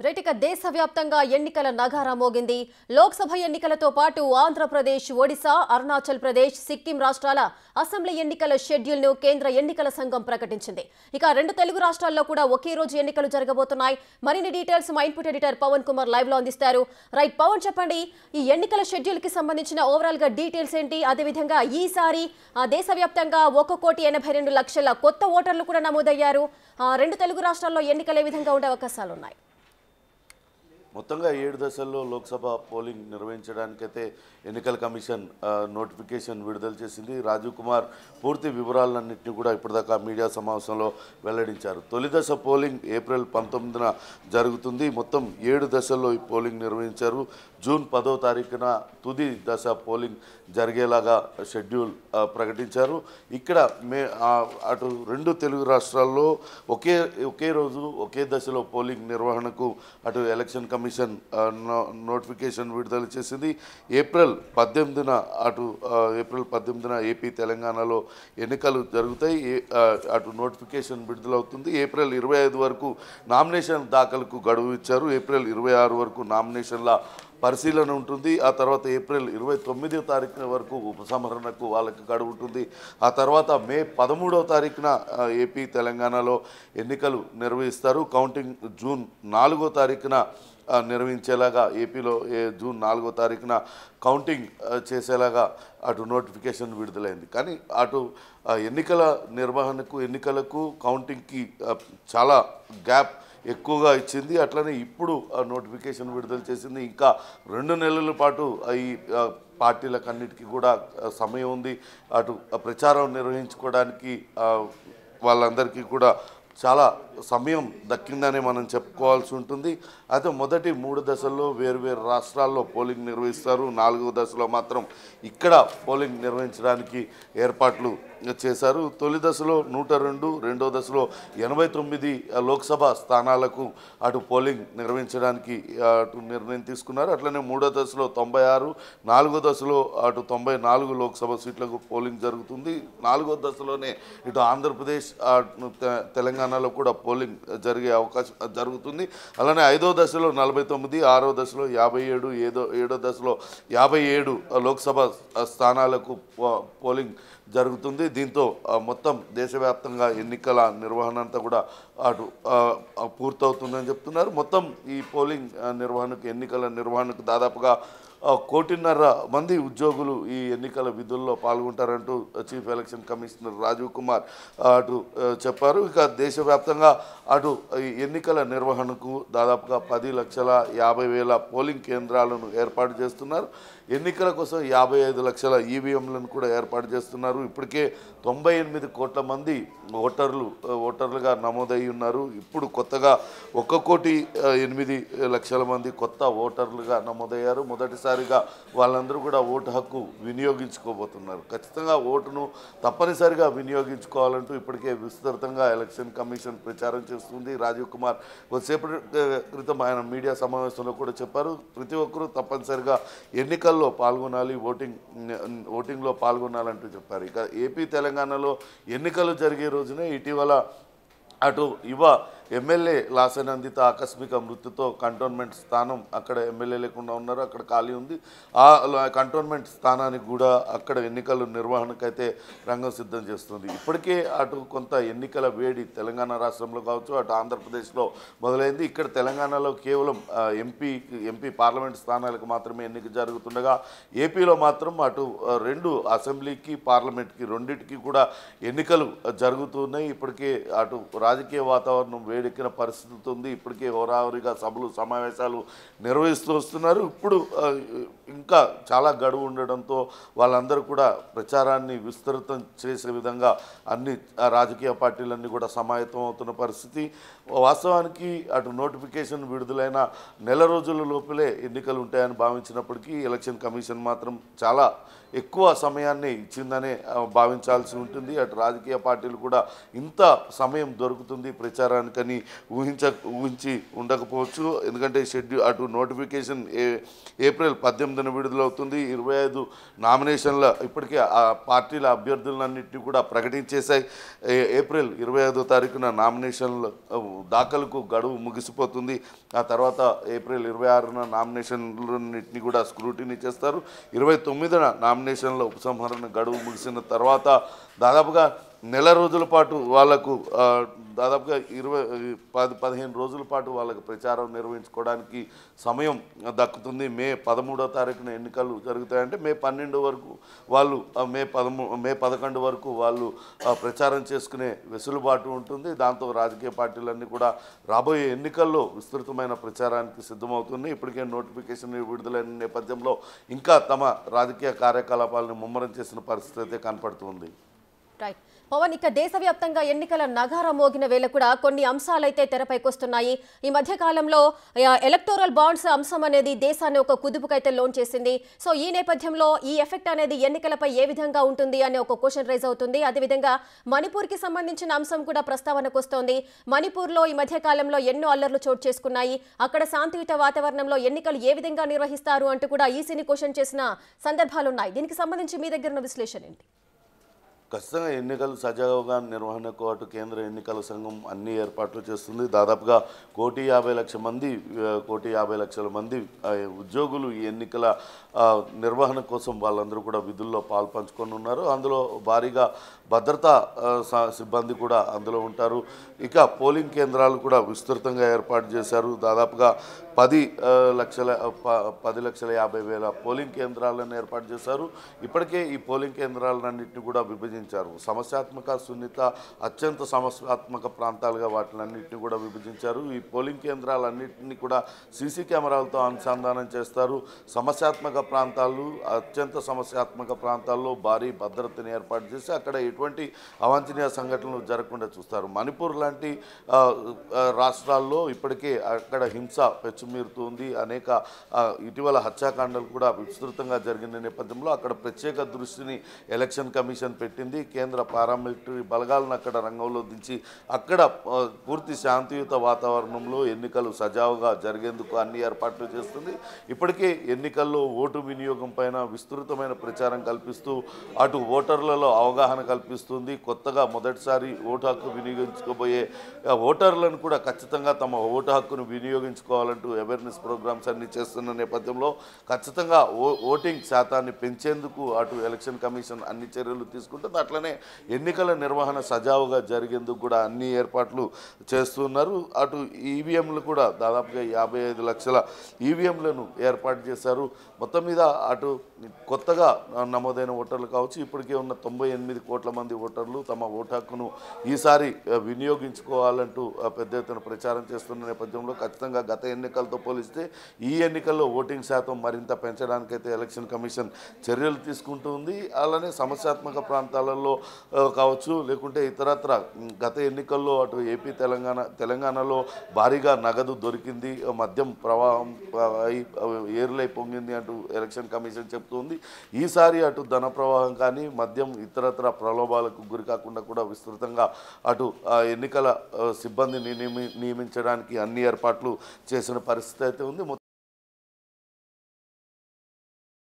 రైటిక దేశవ్యాప్తంగా ఎన్నికల నగారా మోగింది. లోక్సభ ఎన్నికలతో పాటు ఆంధ్రప్రదేశ్, ఒడిశా, అరుణాచల్ ప్రదేశ్, సిక్కిం రాష్ట్రాల అసెంబ్లీ ఎన్నికల షెడ్యూల్ ను కేంద్ర ఎన్నికల సంఘం ప్రకటించింది. ఇక రెండు తెలుగు రాష్ట్రాల్లో కూడా ఒకే రోజు ఎన్నికలు జరగబోతున్నాయి. మరిన్ని డీటెయిల్స్ మా input editor Pavan Kumar live లో అందిస్తారు. రైట్ పవన్, చెప్పండి, ఈ ఎన్నికల షెడ్యూల్ కి సంబంధించిన ఓవరాల్ గా డీటెయిల్స్ ఏంటి? అదేవిధంగా ఈసారి దేశవ్యాప్తంగా 1,82,00,000 కొత్త ఓటర్లు కూడా నమోదయ్యారు. రెండు తెలుగు రాష్ట్రాల్లో ఎన్నికలు ఏ విధంగా ఉండే అవకాశాలు ఉన్నాయి? మొత్తంగా 7 దశల్లో లోక్సభ పోలింగ్ నిర్వహించడానికైతే ఎన్నికల కమిషన్ నోటిఫికేషన్ విడుదల చేసింది. రాజీవ్ కుమార్ పూర్తి వివరాలన్నింటినీ కూడా ఇప్పటిదాకా మీడియా సమావేశంలో వెల్లడించారు. తొలి దశ పోలింగ్ ఏప్రిల్ 19న జరుగుతుంది. మొత్తం 7 దశల్లో ఈ పోలింగ్ నిర్వహించారు. జూన్ 10వ తారీఖున తుది దశ పోలింగ్ జరిగేలాగా షెడ్యూల్ ప్రకటించారు. ఇక్కడ అటు రెండు తెలుగు రాష్ట్రాల్లో ఒకే రోజు ఒకే దశలో పోలింగ్ నిర్వహణకు అటు ఎలక్షన్ కమిషన్ నోటిఫికేషన్ విడుదల చేసింది. ఏప్రిల్ 18న ఏపీ తెలంగాణలో ఎన్నికలు జరుగుతాయి. అటు నోటిఫికేషన్ విడుదలవుతుంది. ఏప్రిల్ 25 వరకు నామినేషన్ దాఖలకు గడువు ఇచ్చారు. ఏప్రిల్ 26 వరకు నామినేషన్ల పరిశీలన ఉంటుంది. ఆ తర్వాత ఏప్రిల్ 29వ తారీఖున వరకు ఉపసంహరణకు వాళ్ళకి గడువు ఉంటుంది. ఆ తర్వాత మే 13వ తారీఖున ఏపీ తెలంగాణలో ఎన్నికలు నిర్వహిస్తారు. కౌంటింగ్ జూన్ 4వ తారీఖున నిర్వహించేలాగా ఏపీలో జూన్ 4వ తారీఖున కౌంటింగ్ చేసేలాగా అటు నోటిఫికేషన్ విడుదలైంది. కానీ అటు ఎన్నికల నిర్వహణకు ఎన్నికలకు కౌంటింగ్కి చాలా గ్యాప్ ఎక్కువగా ఇచ్చింది. అట్లనే ఇప్పుడు నోటిఫికేషన్ విడుదల చేసింది. ఇంకా 2 నెలల పాటు ఈ పార్టీలకు అన్నిటికీ కూడా సమయం ఉంది. అటు ప్రచారం నిర్వహించుకోవడానికి వాళ్ళందరికీ కూడా చాలా సమయం దక్కిందని మనం చెప్పుకోవాల్సి ఉంటుంది. అయితే మొదటి 3 దశల్లో వేరువేరు రాష్ట్రాల్లో పోలింగ్ నిర్వహిస్తారు. 4వ దశలో మాత్రం ఇక్కడ పోలింగ్ నిర్వహించడానికి ఏర్పాట్లు చేశారు. తొలి దశలో 102, రెండో దశలో 89 లోక్సభ స్థానాలకు అటు పోలింగ్ నిర్వహించడానికి అటు నిర్ణయం తీసుకున్నారు. అట్లనే 3వ దశలో 96, 4వ దశలో అటు 94 లోక్సభ సీట్లకు పోలింగ్ జరుగుతుంది. 4వ దశలోనే ఇటు ఆంధ్రప్రదేశ్, తెలంగాణలో కూడా పోలింగ్ జరిగే అవకాశం జరుగుతుంది. అలానే 5వ దశలో 49, 6వ దశలో 57, 7వ దశలో 57 లోక్సభ స్థానాలకు పోలింగ్ జరుగుతుంది. దీంతో మొత్తం దేశవ్యాప్తంగా ఎన్నికల నిర్వహణ అంతా కూడా అటు పూర్తవుతుందని చెప్తున్నారు. మొత్తం ఈ పోలింగ్ నిర్వహణకు ఎన్నికల నిర్వహణకు దాదాపుగా 1.5 కోటి మంది ఉద్యోగులు ఈ ఎన్నికల విధుల్లో పాల్గొంటారంటూ chief election commissioner Rajiv Kumar అటు చెప్పారు. ఇక దేశవ్యాప్తంగా అటు ఎన్నికల నిర్వహణకు దాదాపుగా 10,50,000 పోలింగ్ కేంద్రాలను ఏర్పాటు చేస్తున్నారు. ఎన్నికల కోసం 55 లక్షల ఈవీఎంలను కూడా ఏర్పాటు చేస్తున్నారు. ఇప్పటికే 98 కోట్ల మంది ఓటర్లుగా నమోదై ఉన్నారు. ఇప్పుడు కొత్తగా 1,08,00,000 మంది కొత్త ఓటర్లుగా నమోదయ్యారు. మొదటిసారిగా వాళ్ళందరూ కూడా ఓటు హక్కు వినియోగించుకోబోతున్నారు. ఖచ్చితంగా ఓటును తప్పనిసరిగా వినియోగించుకోవాలంటూ ఇప్పటికే విస్తృతంగా ఎలక్షన్ కమిషన్ ప్రచారం చేస్తుంది. రాజీవ్ కుమార్ కొద్దిసేపటి క్రితం ఆయన మీడియా సమావేశంలో కూడా చెప్పారు, ప్రతి ఒక్కరూ తప్పనిసరిగా ఎన్నికల్లో పాల్గొనాలి, ఓటింగ్లో పాల్గొనాలంటూ చెప్పారు. ఇక ఏపీ తెలంగాణలో ఎన్నికలు జరిగే రోజునే ఇటీవల అటు ఎమ్మెల్యే లాసనందిత ఆకస్మిక మృతితో కంటోన్మెంట్ స్థానం అక్కడ ఎమ్మెల్యే లేకుండా ఉన్నారు, అక్కడ ఖాళీ ఉంది. ఆ కంటోన్మెంట్ స్థానానికి కూడా అక్కడ ఎన్నికల నిర్వహణకైతే రంగం సిద్ధం చేస్తుంది. ఇప్పటికే అటు కొంత ఎన్నికల వేడి తెలంగాణ రాష్ట్రంలో కావచ్చు, అటు ఆంధ్రప్రదేశ్లో మొదలైంది. ఇక్కడ తెలంగాణలో కేవలం ఎంపీ పార్లమెంట్ స్థానాలకు మాత్రమే ఎన్నిక జరుగుతుండగా ఏపీలో మాత్రం అటు 2 అసెంబ్లీకి పార్లమెంట్కి రెండింటికి కూడా ఎన్నికలు జరుగుతున్నాయి. ఇప్పటికే అటు రాజకీయ వాతావరణం వేడెక్కిన పరిస్థితి ఉంది. ఇప్పటికే హోరాహోరీగా సభలు సమావేశాలు నిర్వహిస్తూ వస్తున్నారు. ఇప్పుడు ఇంకా చాలా గడువు ఉండడంతో వాళ్ళందరూ కూడా ప్రచారాన్ని విస్తృతం చేసే విధంగా అన్ని రాజకీయ పార్టీలన్నీ కూడా సమాయత్తం అవుతున్న పరిస్థితి. వాస్తవానికి అటు నోటిఫికేషన్ విడుదలైన నెల రోజుల లోపలే ఎన్నికలు ఉంటాయని భావించినప్పటికీ ఎలక్షన్ కమిషన్ మాత్రం చాలా ఎక్కువ సమయాన్ని ఇచ్చిందనే భావించాల్సి ఉంటుంది. అటు రాజకీయ పార్టీలు కూడా ఇంత సమయం దొరుకుతుంది ప్రచారానికని ఊహించి ఉండకపోవచ్చు. ఎందుకంటే షెడ్యూల్ అటు నోటిఫికేషన్ ఏప్రిల్ 18న వెంటనే విడుదలవుతుంది. 25 నామినేషన్ల ఇప్పటికే ఆ పార్టీల అభ్యర్థులన్నింటినీ కూడా ప్రకటించేశాయి. ఏప్రిల్ 25వ తారీఖున నామినేషన్ల దాఖలుకు గడువు ముగిసిపోతుంది. ఆ తర్వాత ఏప్రిల్ 26న నామినేషన్లన్నింటినీ కూడా స్క్రూటినీ చేస్తారు. 29న నామినేషన్ల ఉపసంహరణ గడువు ముగిసిన తర్వాత దాదాపుగా నెల రోజుల పాటు వాళ్లకు దాదాపుగా 15 రోజుల పాటు వాళ్ళకు ప్రచారం నిర్వహించుకోవడానికి సమయం దక్కుతుంది. మే 13వ తారీఖున ఎన్నికలు జరుగుతాయంటే మే 12 వరకు వాళ్ళు మే 11 వరకు వాళ్ళు ప్రచారం చేసుకునే వెసులుబాటు ఉంటుంది. దాంతో రాజకీయ పార్టీలన్నీ కూడా రాబోయే ఎన్నికల్లో విస్తృతమైన ప్రచారానికి సిద్ధమవుతున్నాయి. ఇప్పటికే నోటిఫికేషన్ విడుదలైన నేపథ్యంలో ఇంకా తమ రాజకీయ కార్యకలాపాలను ముమ్మరం చేసిన పరిస్థితి అయితే కనపడుతుంది. రైట్ పవన్, ఇక దేశవ్యాప్తంగా ఎన్నికల నగారం మోగిన వేళ కూడా కొన్ని అంశాలైతే తెరపైకొస్తున్నాయి. ఈ మధ్య కాలంలో ఎలక్టోరల్ బాండ్స్ అంశం అనేది దేశాన్ని ఒక కుదుపుకైతే లోన్ చేసింది. సో ఈ నేపథ్యంలో ఈ ఎఫెక్ట్ అనేది ఎన్నికలపై ఏ విధంగా ఉంటుంది అనే ఒక క్వశ్చన్ రైజ్ అవుతుంది. అదేవిధంగా మణిపూర్కి సంబంధించిన అంశం కూడా ప్రస్తావనకు వస్తోంది. మణిపూర్లో ఈ మధ్య కాలంలో ఎన్నో అల్లర్లు చోటు చేసుకున్నాయి. అక్కడ శాంతియుత వాతావరణంలో ఎన్నికలు ఏ విధంగా నిర్వహిస్తారు అంటూ కూడా ఈసీని క్వశ్చన్ చేసిన సందర్భాలున్నాయి. దీనికి సంబంధించి మీ దగ్గర ఉన్న విశ్లేషణ ఏంటి? ఖచ్చితంగా ఎన్నికలు సజావుగా నిర్వహణకు అటు కేంద్ర ఎన్నికల సంఘం అన్ని ఏర్పాట్లు చేస్తుంది. దాదాపుగా 1,50,00,000 మంది ఉద్యోగులు ఈ ఎన్నికల నిర్వహణ కోసం వాళ్ళందరూ కూడా విధుల్లో పాల్పంచుకొని ఉన్నారు. అందులో భారీగా భద్రతా సిబ్బంది కూడా అందులో ఉంటారు. ఇక పోలింగ్ కేంద్రాలు కూడా విస్తృతంగా ఏర్పాటు చేశారు. దాదాపుగా 10,50,000 పోలింగ్ కేంద్రాలను ఏర్పాటు చేశారు. ఇప్పటికే ఈ పోలింగ్ కేంద్రాలన్నింటినీ కూడా విభజించారు. సమస్యాత్మక, సున్నిత, అత్యంత సమస్యాత్మక ప్రాంతాలుగా వాటిలన్నింటినీ కూడా విభజించారు. ఈ పోలింగ్ కేంద్రాలన్నింటినీ కూడా సీసీ కెమెరాలతో అనుసంధానం చేస్తారు. సమస్యాత్మక ప్రాంతాలు, అత్యంత సమస్యాత్మక ప్రాంతాల్లో భారీ భద్రతని ఏర్పాటు చేసి అక్కడ ఎటువంటి అవాంఛనీయ సంఘటనలు జరగకుండా చూస్తారు. మణిపూర్ లాంటి రాష్ట్రాల్లో ఇప్పటికే అక్కడ హింస పెచ్చుమీరుతుంది. అనేక ఇటీవల హత్యాకాండాలు కూడా విస్తృతంగా జరిగిన నేపథ్యంలో అక్కడ ప్రత్యేక దృష్టిని ఎలక్షన్ కమిషన్ పెట్టింది. కేంద్ర పారామిలిటరీ బలగాలను అక్కడ రంగంలో దించి అక్కడ పూర్తి శాంతియుత వాతావరణంలో ఎన్నికలు సజావుగా జరిగేందుకు అన్ని ఏర్పాట్లు చేస్తుంది. ఇప్పటికే ఎన్నికల్లో ఓటు వినియోగం పైన విస్తృతమైన ప్రచారం కల్పిస్తూ అటు ఓటర్లలో అవగాహన కల్పిస్తుంది. కొత్తగా మొదటిసారి ఓటు హక్కు వినియోగించుకోబోయే ఓటర్లను కూడా ఖచ్చితంగా తమ ఓటు హక్కును వినియోగించుకోవాలంటూ అవేర్నెస్ ప్రోగ్రామ్స్ అన్ని చేస్తున్న నేపథ్యంలో ఖచ్చితంగా ఓటింగ్ శాతాన్ని పెంచేందుకు అటు ఎలక్షన్ కమిషన్ అన్ని చర్యలు తీసుకుంటుంది. అట్లనే ఎన్నికల నిర్వహణ సజావుగా జరిగేందుకు కూడా అన్ని ఏర్పాట్లు చేస్తున్నారు. అటు ఈవీఎంలు కూడా దాదాపుగా 55 లక్షల ఈవీఎంలను ఏర్పాటు చేశారు. మొత్తం మీద అటు కొత్తగా నమోదైన ఓటర్లు కావచ్చు, ఇప్పటికే ఉన్న 98 కోట్ల మంది ఓటర్లు తమ ఓటు హక్కును ఈసారి వినియోగించుకోవాలంటూ పెద్ద ఎత్తున ప్రచారం చేస్తున్న నేపథ్యంలో ఖచ్చితంగా గత ఎన్నికలతో పోలిస్తే ఈ ఎన్నికల్లో ఓటింగ్ శాతం మరింత పెంచడానికైతే ఎలక్షన్ కమిషన్ చర్యలు తీసుకుంటుంది. అలానే సమస్యాత్మక ప్రాంతాలలో కావచ్చు, లేకుంటే ఇతరత్ర గత ఎన్నికల్లో అటు ఏపీ తెలంగాణలో భారీగా నగదు దొరికింది, మద్యం ప్రవాహం ఏరులై పొంగింది అంటూ ఎలక్షన్ కమిషన్ చెప్తుంది. ఈసారి అటు ధన ప్రవాహం కానీ మద్యం ఇతరత్ర ప్రలోభాలకు గురి కాకుండా కూడా విస్తృతంగా అటు ఎన్నికల సిబ్బందిని నియమించడానికి అన్ని ఏర్పాట్లు చేసిన పరిస్థితి అయితే ఉంది.